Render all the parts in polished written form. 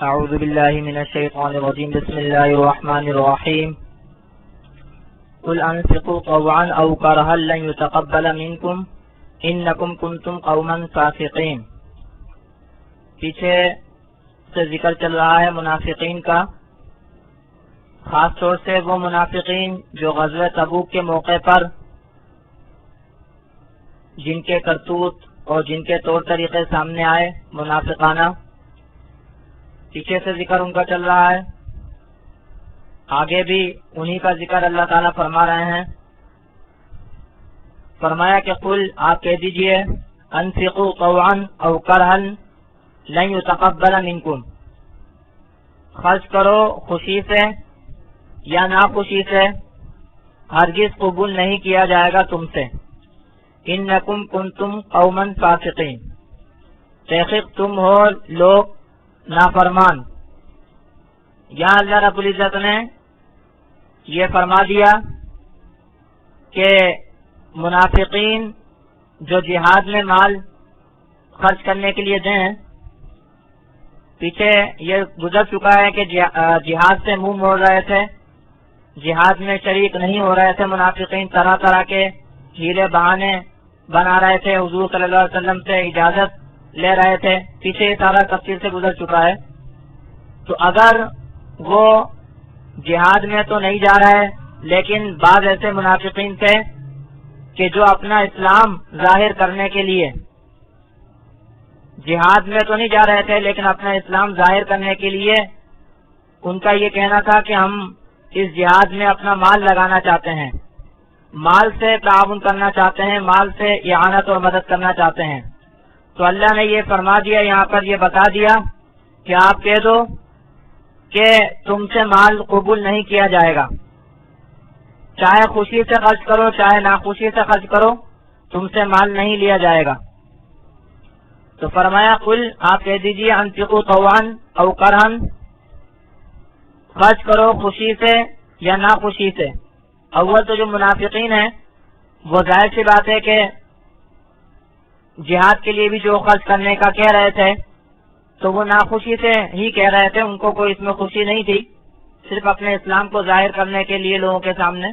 اعوذ باللہ من الشیطان الرجیم بسم اللہ الرحمن الرحیم قل انفقوا طوعا او کرها لن يتقبل منکم انکم کنتم قوما فاسقین۔ پیچھے سے ذکر چل رہا ہے منافقین کا، خاص طور سے وہ منافقین جو غزوہ تبوک کے موقع پر جن کے کرتوت اور جن کے طور طریقے سامنے آئے منافقانہ، پیچھے سے ذکر ان کا چل رہا ہے، آگے بھی انہی کا ذکر اللہ تعالیٰ فرما رہے ہیں۔ فرمایا کہ قل آپ کہہ دیجئے انفقوا طوعا او کرها لن يتقبل منکم، خرچ کرو خوشی سے یا ناخوشی سے، ہرگز قبول نہیں کیا جائے گا تم سے۔ انکم کنتم قوما فاسقین، تحقیق تم ہو لوگ نافرمان۔ یہاں اللہ رب العزت نے یہ فرما دیا کہ منافقین جو جہاد میں مال خرچ کرنے کے لیے دیں، پیچھے یہ گزر چکا ہے کہ جہاد سے منہ موڑ رہے تھے، جہاد میں شریک نہیں ہو رہے تھے منافقین، طرح طرح کے ہیلے بہانے بنا رہے تھے، حضور صلی اللہ علیہ وسلم سے اجازت لے رہے تھے، پیچھے یہ سارا تفصیل سے گزر چکا ہے۔ تو اگر وہ جہاد میں تو نہیں جا رہے، لیکن بعض ایسے منافقین تھے کہ جو اپنا اسلام ظاہر کرنے کے لیے جہاد میں تو نہیں جا رہے تھے، لیکن اپنا اسلام ظاہر کرنے کے لیے ان کا یہ کہنا تھا کہ ہم اس جہاد میں اپنا مال لگانا چاہتے ہیں، مال سے تعاون کرنا چاہتے ہیں، مال سے اعانت اور مدد کرنا چاہتے ہیں۔ تو اللہ نے یہ فرما دیا، یہاں پر یہ بتا دیا کہ آپ کہہ دو کہ تم سے مال قبول نہیں کیا جائے گا، چاہے خوشی سے خرچ کرو چاہے ناخوشی سے خرچ کرو، تم سے مال نہیں لیا جائے گا۔ تو فرمایا قل آپ کہہ دیجیے انفقوا طوعا او کرها، خرچ کرو خوشی سے یا ناخوشی سے۔ اول تو جو منافقین ہیں وہ ظاہر سی بات ہے کہ جہاد کے لیے بھی جو خرچ کرنے کا کہہ رہے تھے تو وہ ناخوشی سے ہی کہہ رہے تھے، ان کو کوئی اس میں خوشی نہیں تھی، صرف اپنے اسلام کو ظاہر کرنے کے لیے لوگوں کے سامنے۔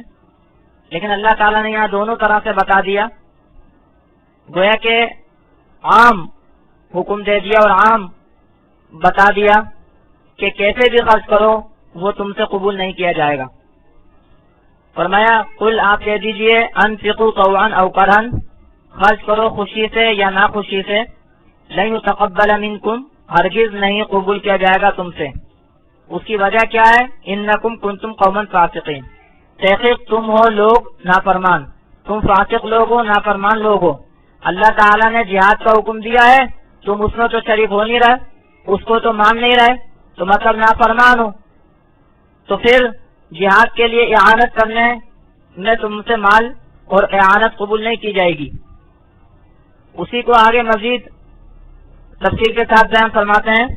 لیکن اللہ تعالیٰ نے یہاں دونوں طرح سے بتا دیا، گویا کہ عام حکم دے دیا اور عام بتا دیا کہ کیسے بھی خرچ کرو وہ تم سے قبول نہیں کیا جائے گا۔ فرمایا قل آپ کہہ دیجئے انفقوا طوعا او کرها، خرچ کرو خوشی سے یا ناخوشی سے، لن يتقبل منکم، ہرگز نہیں قبول کیا جائے گا تم سے۔ اس کی وجہ کیا ہے؟ انکم کنتم قوما فاسقین، تحقیق تم ہو لوگ نافرمان، تم فاسق لوگ ہو، نافرمان لوگ ہو۔ اللہ تعالیٰ نے جہاد کا حکم دیا ہے، تم اس میں تو شریک ہو نہیں رہے، اس کو تو مان نہیں رہے، تو مطلب نافرمان ہو، تو پھر جہاد کے لیے اعانت کرنے میں تم سے مال اور اعانت قبول نہیں کی جائے گی۔ اسی کو آگے مزید تفصیل کے ساتھ بیان فرماتے ہیں،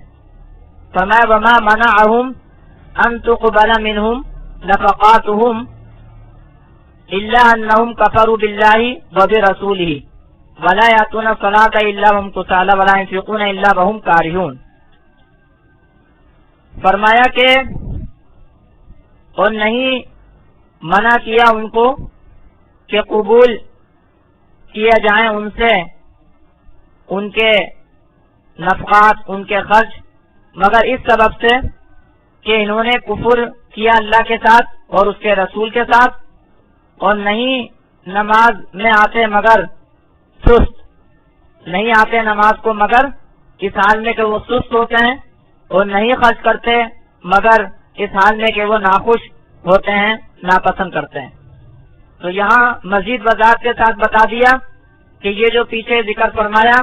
فرمایا وما منعهم ان تقبل منهم نفقاتهم الا انهم كفروا بالله وبرسوله ولا يأتون الصلاة الا وهم كسالى ولا ينفقون الا وهم كارهون۔ فرمایا کہ اور نہیں منع کیا ان کو کہ قبول کیا جائیں ان سے ان کے نفقات، ان کے خرچ، مگر اس سبب سے کہ انہوں نے کفر کیا اللہ کے ساتھ اور اس کے رسول کے ساتھ، اور نہیں نماز میں آتے مگر سست، نہیں آتے نماز کو مگر اس حال میں کہ وہ سست ہوتے ہیں، اور نہیں خرچ کرتے مگر اس حال میں کہ وہ ناخوش ہوتے ہیں، ناپسند کرتے ہیں۔ تو یہاں مزید وضاحت کے ساتھ بتا دیا کہ یہ جو پیچھے ذکر فرمایا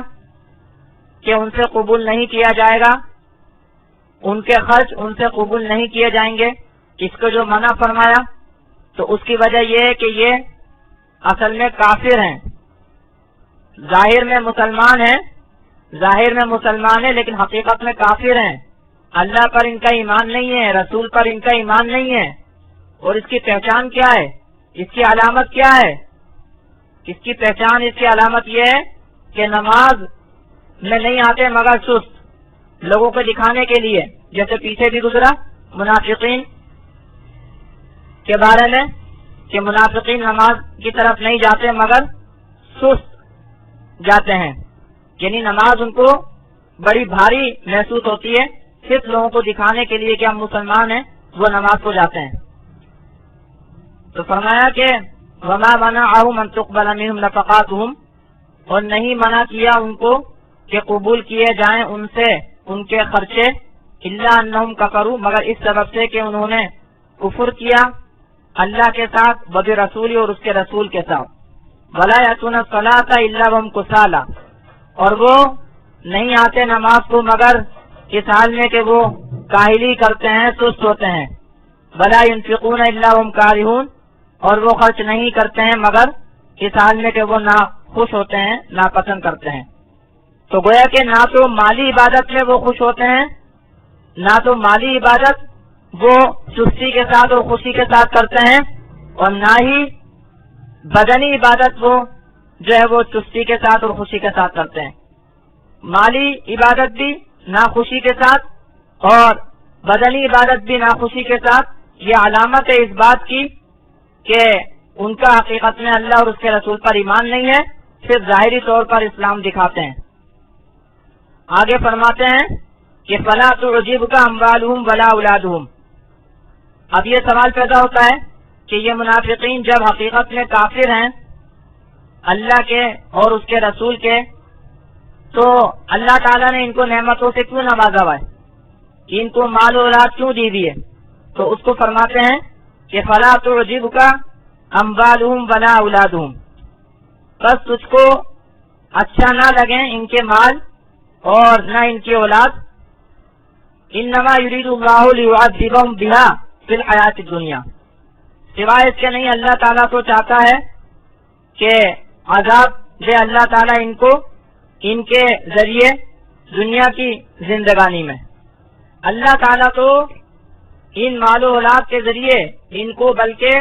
کہ ان سے قبول نہیں کیا جائے گا، ان کے خرچ ان سے قبول نہیں کیے جائیں گے، اس کو جو منع فرمایا تو اس کی وجہ یہ ہے کہ یہ اصل میں کافر ہیں، ظاہر میں مسلمان ہیں، ظاہر میں مسلمان ہیں لیکن حقیقت میں کافر ہیں، اللہ پر ان کا ایمان نہیں ہے، رسول پر ان کا ایمان نہیں ہے۔ اور اس کی پہچان کیا ہے؟ اس کی علامت کیا ہے؟ اس کی پہچان، اس کی علامت یہ ہے کہ نماز میں نہیں آتے مگر سست، لوگوں کو دکھانے کے لیے، جیسے پیچھے بھی گزرا منافقین کے بارے میں کہ منافقین نماز کی طرف نہیں جاتے مگر سست جاتے ہیں، یعنی نماز ان کو بڑی بھاری محسوس ہوتی ہے، صرف لوگوں کو دکھانے کے لیے کہ ہم مسلمان ہیں وہ نماز کو جاتے ہیں۔ تو فرمایا کہ وما منعهم ان تقبل منهم نفقاتهم، اور نہیں منع کیا ان کو کہ قبول کیے جائیں ان سے ان کے خرچے، الا انہم کفروا، مگر اس سبب سے کہ انہوں نے کفر کیا اللہ کے ساتھ، وبرسول اور اس کے رسول کے ساتھ، ولا یاتون الصلاۃ الا وهم کسالى، اور وہ نہیں آتے نماز کو مگر اس حال میں کہ وہ کاہلی کرتے ہیں، سست ہوتے ہیں، ولا ينفقون الا وهم کارہون، اور وہ خرچ نہیں کرتے ہیں مگر اس حال میں کہ وہ نہ خوش ہوتے ہیں، ناپسند کرتے ہیں۔ تو گویا کہ نہ تو مالی عبادت میں وہ خوش ہوتے ہیں، نہ تو مالی عبادت وہ سستی کے ساتھ اور خوشی کے ساتھ کرتے ہیں، اور نہ ہی بدنی عبادت وہ جو ہے وہ چستی کے ساتھ اور خوشی کے ساتھ کرتے ہیں۔ مالی عبادت بھی ناخوشی کے ساتھ اور بدنی عبادت بھی ناخوشی کے ساتھ، یہ علامت ہے اس بات کی کہ ان کا حقیقت میں اللہ اور اس کے رسول پر ایمان نہیں ہے، صرف ظاہری طور پر اسلام دکھاتے ہیں۔ آگے فرماتے ہیں کہ فلا تعجبک اموالہم ولا اولادہم۔ اب یہ سوال پیدا ہوتا ہے کہ یہ منافقین جب حقیقت میں کافر ہیں اللہ کے اور اس کے رسول کے، تو اللہ تعالیٰ نے ان کو نعمتوں سے کیوں نوازا ہوا ہے، ان کو مال و اولاد کیوں دی ہوئی ہے؟ تو اس کو فرماتے ہیں کہ فلا تعجبک اموالہم ولا اولادہم، بس تجھ کو اچھا نہ لگیں ان کے مال اور نہ ان کی اولاد، انما یرید اللہ لیعذبہم بہا فی الحیات الدنیا، سوائے اس کے نہیں اللہ تعالیٰ تو چاہتا ہے کہ عذاب دے اللہ تعالیٰ ان کو ان کے ذریعے دنیا کی زندگانی میں۔ اللہ تعالیٰ تو ان مال و اولاد کے ذریعے ان کو بلکہ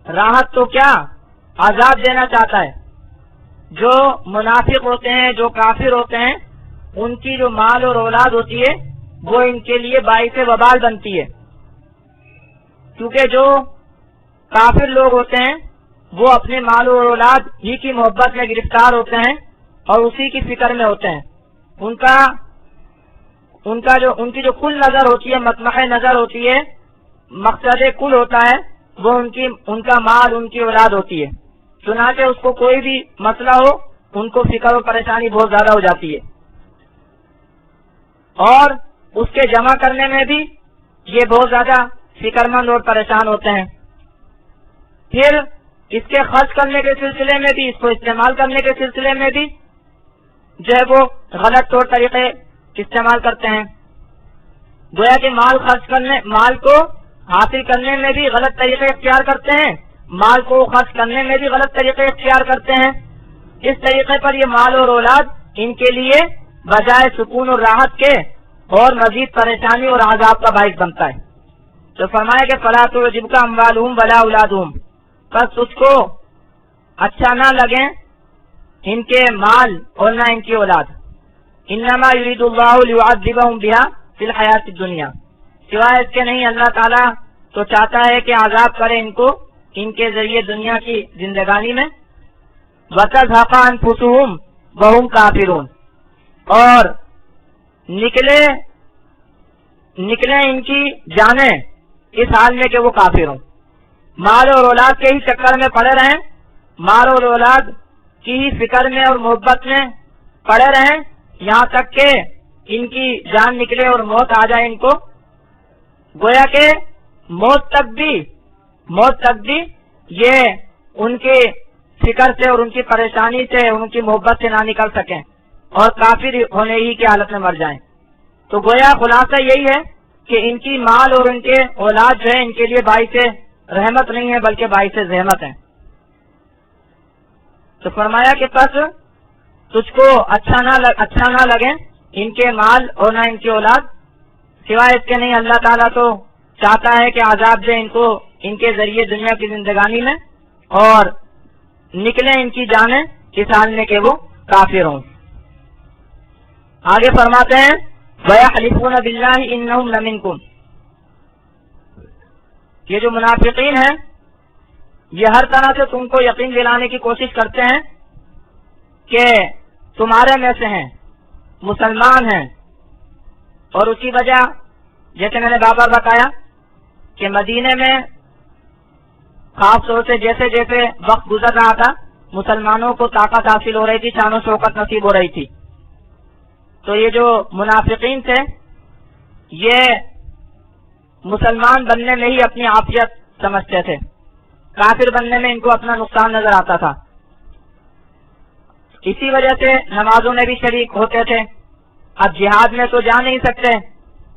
راحت تو کیا عذاب دینا چاہتا ہے۔ جو منافق ہوتے ہیں، جو کافر ہوتے ہیں، ان کی جو مال اور اولاد ہوتی ہے وہ ان کے لیے باعث وبال بنتی ہے، کیونکہ جو کافر لوگ ہوتے ہیں وہ اپنے مال و اولاد ہی کی محبت میں گرفتار ہوتے ہیں اور اسی کی فکر میں ہوتے ہیں۔ ان کی جو کل نظر ہوتی ہے، مطمح نظر ہوتی ہے، مقصد کل ہوتا ہے وہ ان کا مال، ان کی اولاد ہوتی ہے، چنانچہ اس کو کوئی بھی مسئلہ ہو ان کو فکر و پریشانی بہت زیادہ ہو جاتی ہے، اور اس کے جمع کرنے میں بھی یہ بہت زیادہ فکر مند اور پریشان ہوتے ہیں۔ پھر اس کے خرچ کرنے کے سلسلے میں بھی، اس کو استعمال کرنے کے سلسلے میں بھی جو ہے وہ غلط طور طریقے استعمال کرتے ہیں۔ گویا کہ مال کو حاصل کرنے میں بھی غلط طریقے اختیار کرتے ہیں، مال کو خرچ کرنے میں بھی غلط طریقے اختیار کرتے ہیں۔ اس طریقے پر یہ مال اور اولاد ان کے لیے بجائے سکون اور راحت کے اور مزید پریشانی اور عذاب کا باعث بنتا ہے۔ تو فرمایا کہ فلا تعجبک اموالہم ولا اولادہم، بس اس کو اچھا نہ لگیں ان کے مال اور نہ ان کی اولاد، انما یرید اللہ لیعذبہم بہا فی الحیات الدنیا، سوائے اس کے نہیں اللہ تعالیٰ تو چاہتا ہے کہ عذاب کرے ان کو ان کے ذریعے دنیا کی زندگانی میں، وتذھب انفسہم وہم کافرون، اور نکلے ان کی جانیں اس حال میں کہ وہ کافر ہوں، مال اور اولاد کے ہی چکر میں پڑے رہیں، مال اور اولاد کی ہی فکر میں اور محبت میں پڑے رہیں، یہاں تک کہ ان کی جان نکلے اور موت آ جائے ان کو۔ گویا کہ موت تک بھی یہ ان کی فکر سے اور ان کی پریشانی سے، ان کی محبت سے نہ نکل سکیں اور کافر ہونے ہی کی حالت میں مر جائیں۔ تو گویا خلاصہ یہی ہے کہ ان کی مال اور ان کے اولاد جو ہے ان کے لیے باعث رحمت نہیں ہے بلکہ باعث زحمت ہے۔ تو فرمایا کہ پس تجھ کو اچھا نہ لگیں ان کے مال اور نہ ان کی اولاد، سوائے اس کے نہیں اللہ تعالیٰ تو چاہتا ہے کہ عذاب دے ان کو ان کے ذریعے دنیا کی زندگانی میں، اور نکلیں ان کی جانیں اس حال میں کہ وہ کافر ہوں۔ آگے فرماتے ہیں وَيَحْلِفُونَ بِاللَّهِ إِنَّهُمْ لَمِنْكُمْ، یہ جو منافقین ہیں یہ ہر طرح سے تم کو یقین دلانے کی کوشش کرتے ہیں کہ تمہارے میں سے ہیں، مسلمان ہیں، اور اس کی وجہ جیسے میں نے بار بتایا کہ مدینے میں خاص طور سے جیسے جیسے وقت گزر رہا تھا مسلمانوں کو طاقت حاصل ہو رہی تھی، شان و شوکت نصیب ہو رہی تھی، تو یہ جو منافقین تھے یہ مسلمان بننے میں ہی اپنی عافیت سمجھتے تھے، کافر بننے میں ان کو اپنا نقصان نظر آتا تھا، اسی وجہ سے نمازوں میں بھی شریک ہوتے تھے۔ اب جہاد میں تو جا نہیں سکتے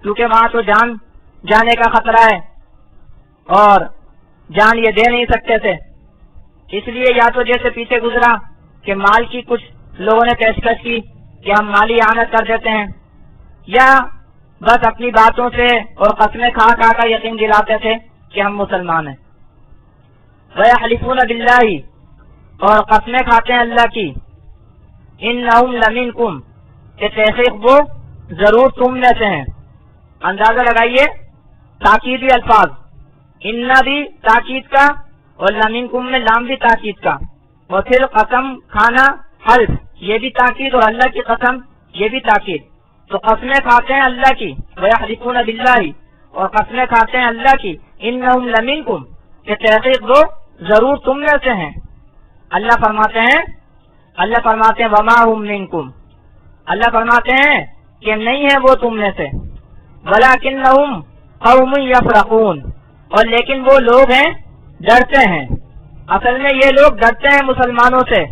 کیونکہ وہاں تو جان جانے کا خطرہ ہے اور جان یہ دے نہیں سکتے تھے، اس لیے یا تو جیسے پیچھے گزرا کہ مال کی کچھ لوگوں نے پیشکش کی کہ ہم مالی اعانت کر دیتے ہیں، یا بس اپنی باتوں سے اور قسمیں کھا کھا کر یقین دلاتے تھے کہ ہم مسلمان ہیں۔ وَيَحْلِفُونَ بِاللَّهِ، اور قسمیں کھاتے ہیں اللہ کی، إِنَّهُمْ لَمِنْكُمْ، کہ تحقیق وہ ضرور تم میں سے ہیں۔ اندازہ لگائیے تاکیدی الفاظ، ان بھی تاکید کا اور لمنکم میں لام بھی تاکید کا، اور پھر قسم کھانا حلف یہ بھی تاکید، اور اللہ کی قسم یہ بھی تاکید، تو قسمیں کھاتے ہیں اللہ کی، وَيَحْلِفُونَ بِاللَّهِ، اور قسمیں کھاتے ہیں اللہ کی، إِنَّهُمْ لَمِنْكُمْ، کہ تحقیق وہ ضرور تم میں سے ہیں۔ اللہ فرماتے ہیں وَمَا هُمْ مِنْكُمْ، اللہ فرماتے ہیں کہ نہیں ہے وہ تم میں سے، وَلَكِنَّهُمْ قَوْمٌ يَفْرَقُونَ، اور لیکن وہ لوگ ہیں ڈرتے ہیں، اصل میں یہ لوگ ڈرتے ہیں مسلمانوں سے،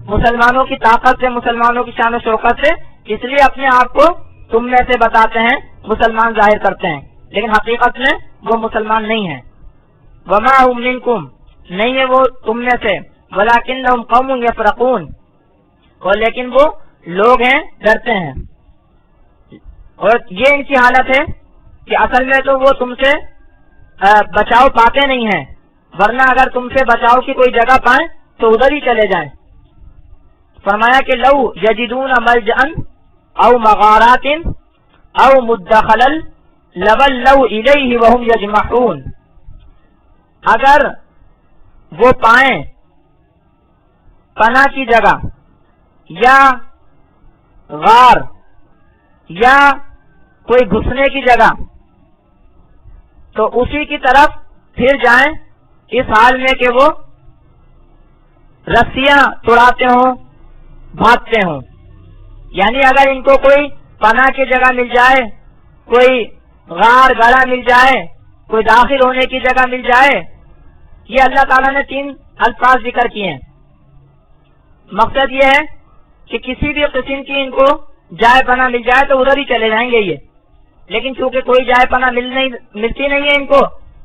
مسلمانوں کی طاقت سے، مسلمانوں کی شان و شوکت سے، اس لیے اپنے آپ کو تم میں سے بتاتے ہیں، مسلمان ظاہر کرتے ہیں، لیکن حقیقت میں وہ مسلمان نہیں ہیں۔ وَمَا هُمْ مِنْكُمْ، نہیں ہے وہ تم میں سے، وَلَكِنَّهُمْ قَوْمٌ يَفْرَقُونَ، اور لیکن وہ لوگ ہیں ڈرتے ہیں، اور یہ ان کی حالت ہے کہ اصل میں تو وہ تم سے بچاؤ پاتے نہیں ہیں، ورنہ اگر تم سے بچاؤ کی کوئی جگہ پائیں تو ادھر ہی چلے جائیں۔ فرمایا کہ لو یجدون ملجأ او مغارات او مدخلا لولوا الیہ وهم یجمحون، اگر وہ پائیں پناہ کی جگہ یا غار یا کوئی گھسنے کی جگہ تو اسی کی طرف پھر جائیں، اس حال میں کہ وہ رسیاں توڑاتے ہوں، بھاگتے ہوں، یعنی اگر ان کو کوئی پناہ کی جگہ مل جائے، کوئی غار گڑھا مل جائے، کوئی داخل ہونے کی جگہ مل جائے، یہ اللہ تعالیٰ نے 3 الفاظ ذکر کیے ہیں۔ مقصد یہ ہے کہ کسی بھی قسم کی ان کو جائے پناہ مل جائے تو ادھر ہی چلے جائیں گے یہ، لیکن چونکہ کوئی جائے پناہ ملتی نہیں ہے ان کو،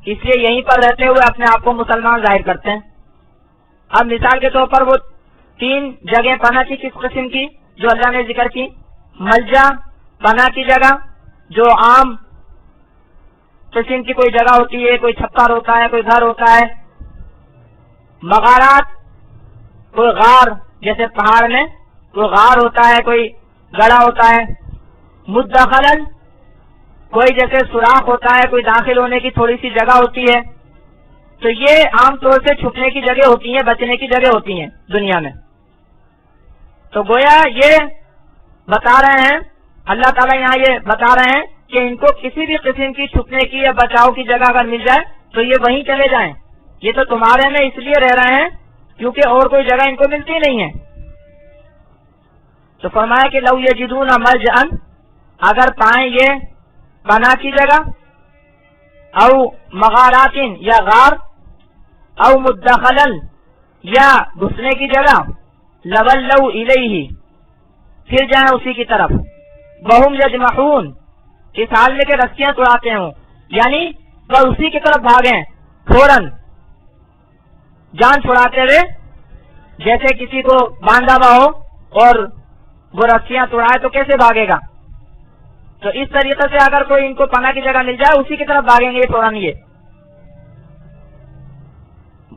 اس لیے یہیں پر رہتے ہوئے اپنے آپ کو مسلمان ظاہر کرتے ہیں۔ اب مثال کے طور پر وہ 3 جگہ پناہ کی کس قسم کی جو اللہ نے ذکر کی، ملجا پناہ کی جگہ جو عام قسم کی کوئی جگہ ہوتی ہے، کوئی چھپر ہوتا ہے، کوئی گھر ہوتا ہے، مغارات کوئی غار جیسے پہاڑ میں کوئی غار ہوتا ہے، کوئی گڑھا ہوتا ہے، مدخلن کوئی جیسے سوراخ ہوتا ہے، کوئی داخل ہونے کی تھوڑی سی جگہ ہوتی ہے، تو یہ عام طور سے چھپنے کی جگہ ہوتی ہیں، بچنے کی جگہ ہوتی ہیں دنیا میں۔ تو گویا یہ بتا رہے ہیں اللہ تعالیٰ یہاں یہ بتا رہے ہیں کہ ان کو کسی بھی قسم کی چھپنے کی یا بچاؤ کی جگہ اگر مل جائے تو یہ وہیں چلے جائیں، یہ تو تمہارے میں اس لیے رہ رہے ہیں کیونکہ اور کوئی جگہ ان کو ملتی نہیں ہے۔ تو فرمایا کہ لو یجدون ملجأ، اگر پائیں یہ پناہ کی جگہ، او مغارات یا غار، او مدخلا یا گھسنے کی جگہ، لولوا الیہ پھر جائیں اسی کی طرف، وہم یجمحون اس حال میں کہ رسیاں توڑاتے ہوں، یعنی وہ اسی کی طرف بھاگیں فوراً جان چھڑاتے ہوئے، جیسے کسی کو باندھا ہوا ہو اور وہ رسیاں توڑائے تو کیسے بھاگے گا، تو اس طریقے سے اگر کوئی ان کو پناہ کی جگہ مل جائے اسی کی طرف بھاگیں گے فوراً یہ۔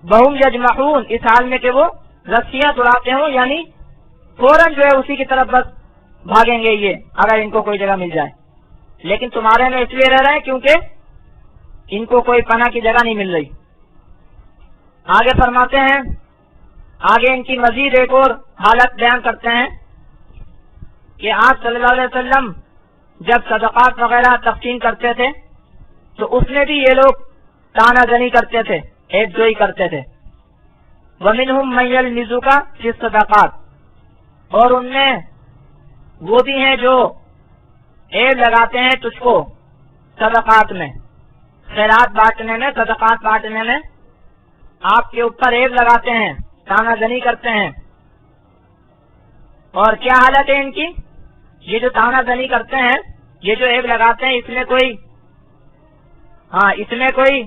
وہم یجمحون اس حال میں کہ وہ رسیاں توڑاتے ہوں، یعنی فوراً جو ہے اسی کی طرف بس بھاگیں گے یہ اگر ان کو کوئی جگہ مل جائے، لیکن تمہارے میں اس لیے رہ رہے ہیں کیونکہ ان کو کوئی پناہ کی جگہ نہیں مل رہی۔ آگے فرماتے ہیں، آگے ان کی مزید ایک اور حالت بیان کرتے ہیں کہ آپ صلی اللہ علیہ وسلم جب صدقات وغیرہ تقسیم کرتے تھے تو اس میں بھی یہ لوگ تانا زنی کرتے تھے، ایک جوئی کرتے تھے۔ وَمِنْهُمْ مَن يَلْمِزُكَ فِي الصَّدَقَاتِ، اور ان میں وہ بھی ہیں جو عیب لگاتے ہیں تجھ کو صدقات میں، خیرات بانٹنے میں، صدقات بانٹنے میں آپ کے اوپر عیب لگاتے ہیں، تانا زنی کرتے ہیں۔ اور کیا حالت ہے ان کی؟ یہ جو تانا زنی کرتے ہیں، یہ جو عیب لگاتے ہیں، اس میں کوئی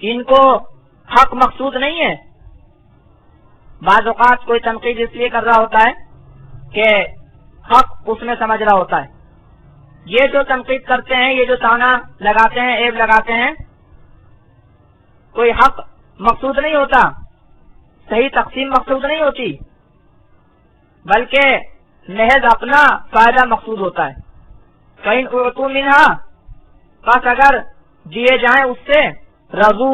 ان کو حق مقصود نہیں ہے۔ بعض اوقات کوئی تنقید اس لیے کر رہا ہوتا ہے کہ حق اس میں سمجھ رہا ہوتا ہے۔ یہ جو تنقید کرتے ہیں، یہ جو تانا لگاتے ہیں، عیب لگاتے ہیں، کوئی حق مقصود نہیں ہوتا، صحیح تقسیم مقصود نہیں ہوتی، بلکہ محض اپنا فائدہ مقصود ہوتا ہے۔ فَإِنْ أُعْطُوا مِنْهَا، بس اگر دیے جائیں اس سے رضو،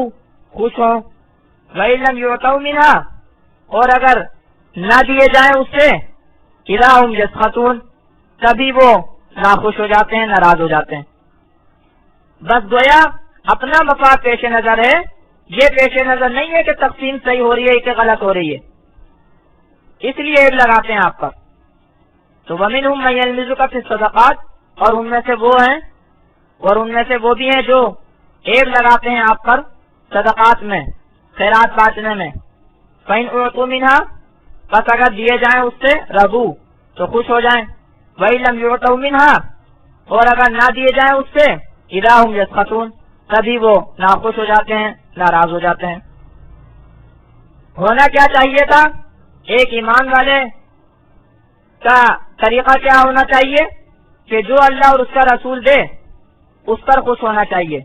خوش ہوں۔ وَإِنْ لَمْ يُعْطَوْا مِنْهَا، اور اگر نہ دیے جائیں اس سے اِذَا هُمْ يَسْخَطُونَ، تبھی وہ ناخوش ہو جاتے ہیں، ناراض ہو جاتے ہیں۔ بس گویا اپنا مفاد پیش نظر ہے، یہ پیش نظر نہیں ہے کہ تقسیم صحیح ہو رہی ہے کہ غلط ہو رہی ہے، اس لیے عیب لگاتے ہیں آپ پر۔ تو وَمِنْهُمْ مَن يَلْمِزُكَ فِي الصَّدَقَاتِ، اور ان میں سے وہ بھی ہیں جو عیب لگاتے ہیں آپ پر صدقات میں، خیرات بانٹنے میں۔ فَإِنْ أُعْطُوا مِنْهَا، بس اگر دیے جائیں اس سے رضو، تو خوش ہو جائیں۔ وَإِنْ لَمْ يُعْطَوْا مِنْهَا، اور اگر نہ دیے جائیں اس سے اِذَا هُمْ يَسْخَطُونَ، تبھی وہ ناخوش ہو جاتے ہیں، ناراض ہو جاتے ہیں۔ ہونا کیا چاہیے تھا؟ ایک ایمان والے کا طریقہ کیا ہونا چاہیے کہ جو اللہ اور اس کا رسول دے اس پر خوش ہونا چاہیے،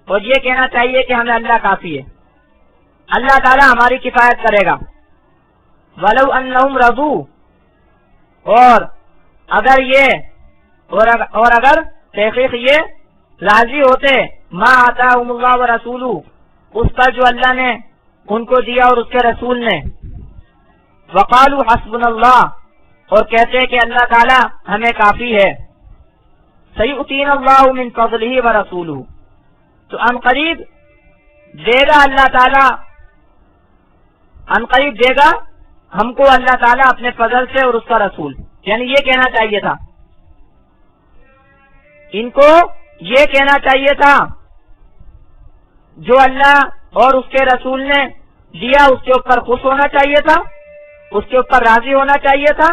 اور یہ کہنا چاہیے کہ ہمیں اللہ کافی ہے، اللہ تعالی ہماری کفایت کرے گا۔ وَلَوْ أَنَّهُمْ رَضُوا، اور اگر تحقیق یہ راضی ہوتے مَا آتَاهُمُ اللَّهُ وَرَسُولُهُ، اس پر جو اللہ نے ان کو دیا اور اس کے رسول نے، وَقَالُوا حَسْبُنَا اللَّهُ، اور کہتے کہ اللہ تعالی ہمیں کافی ہے، سَيُؤْتِينَا اللَّهُ مِن فَضْلِهِ وَرَسُولُهُ، تو ان قریب دے گا اللہ تعالی، ان قریب دے گا ہم کو اللہ تعالیٰ اپنے فضل سے اور اس کا رسول۔ یعنی یہ کہنا چاہیے تھا، ان کو یہ کہنا چاہیے تھا جو اللہ اور اس کے رسول نے دیا اس کے اوپر خوش ہونا چاہیے تھا، اس کے اوپر راضی ہونا چاہیے تھا،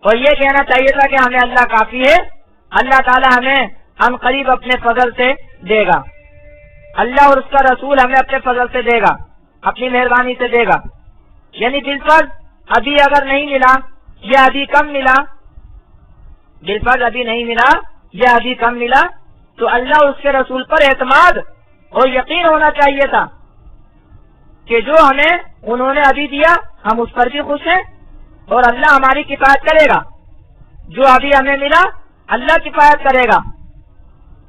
اور یہ کہنا چاہیے تھا کہ ہمیں اللہ کافی ہے، اللہ تعالیٰ ہمیں ان قریب اپنے فضل سے دے گا، اللہ اور اس کا رسول ہمیں اپنے فضل سے دے گا، اپنی مہربانی سے دے گا۔ یعنی بالفرض ابھی اگر نہیں ملا یا ابھی کم ملا، بالفرض ابھی نہیں ملا یا ابھی کم ملا، تو اللہ اور اس کے رسول پر اعتماد اور یقین ہونا چاہیے تھا کہ جو ہمیں انہوں نے ابھی دیا ہم اس پر بھی خوش ہیں، اور اللہ ہماری کفایت کرے گا، جو ابھی ہمیں ملا اللہ کفایت کرے گا،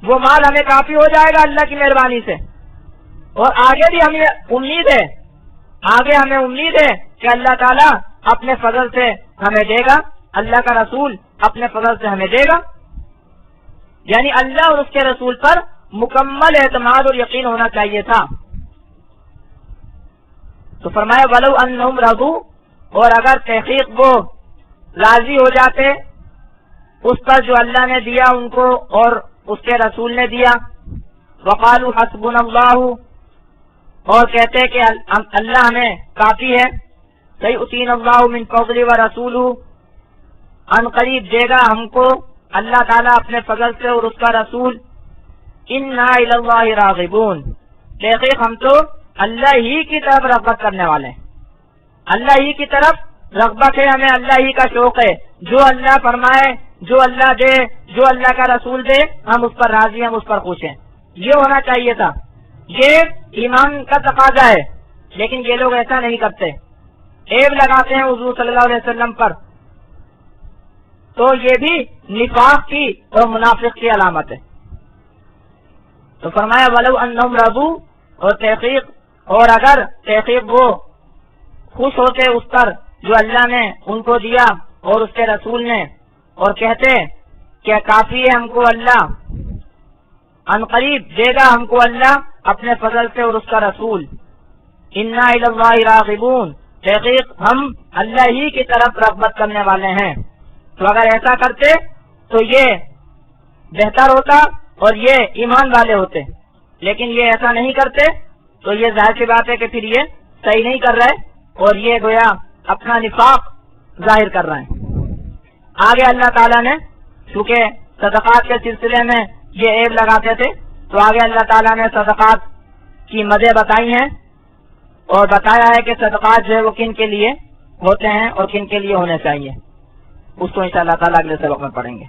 وہ مال ہمیں کافی ہو جائے گا اللہ کی مہربانی سے، اور آگے بھی ہمیں امید ہے، کہ اللہ تعالیٰ اپنے فضل سے ہمیں دے گا، اللہ کا رسول اپنے فضل سے ہمیں دے گا۔ یعنی اللہ اور اس کے رسول پر مکمل اعتماد اور یقین ہونا چاہیے تھا۔ تو فرمایا وَلَوْ أَنَّهُمْ رَضُوا، اور اگر تحقیق وہ راضی ہو جاتے اس پر جو اللہ نے دیا ان کو اور اس کے رسول نے دیا، وَقَالُوا حَسْبُنَا اللَّهُ، اور کہتے کہ اللہ ہمیں کافی ہے، سَيُؤْتِينَا اللَّهُ مِن فَضْلِهِ وَرَسُولُهُ، ان قریب دے گا ہم کو اللہ تعالیٰ اپنے فضل سے اور اس کا رسول، إِنَّا إِلَى اللَّهِ رَاغِبُونَ، تحقیق ہم تو اللہ ہی کی طرف رغبت کرنے والے ہیں، اللہ ہی کی طرف رغبت ہے، ہمیں اللہ ہی کا شوق ہے، جو اللہ فرمائے، جو اللہ دے، جو اللہ کا رسول دے ہم اس پر راضی ہیں، ہم اس پر خوش ہیں، یہ ہونا چاہیے تھا، یہ ایمان کا تقاضا ہے۔ لیکن یہ لوگ ایسا نہیں کرتے، عیب لگاتے ہیں حضور صلی اللہ علیہ وسلم پر، تو یہ بھی نفاق کی اور منافق کی علامت ہے۔ تو فرمایا ولو انہم رضو، اور تحقیق اور اگر تحقیق وہ خوش ہوتے اس پر جو اللہ نے ان کو دیا اور اس کے رسول نے، اور کہتے کہ کافی ہے ہم کو اللہ، عنقریب دے گا ہم کو اللہ اپنے فضل سے اور اس کا رسول، انا الی اللہ راغبون، تحقیق ہم اللہ ہی کی طرف رغبت کرنے والے ہیں۔ تو اگر ایسا کرتے تو یہ بہتر ہوتا اور یہ ایمان والے ہوتے، لیکن یہ ایسا نہیں کرتے تو یہ ظاہر سی بات ہے کہ پھر یہ صحیح نہیں کر رہے اور یہ گویا اپنا نفاق ظاہر کر رہے ہیں۔ آگے اللہ تعالیٰ نے چونکہ صدقات کے سلسلے میں یہ عیب لگاتے تھے تو آگے اللہ تعالیٰ نے صدقات کی مدیں بتائی ہیں اور بتایا ہے کہ صدقات جو ہے وہ کن کے لیے ہوتے ہیں اور کن کے لیے ہونے چاہیے، اس کو انشاءاللہ تعالیٰ اگلے سبق میں پڑھیں گے۔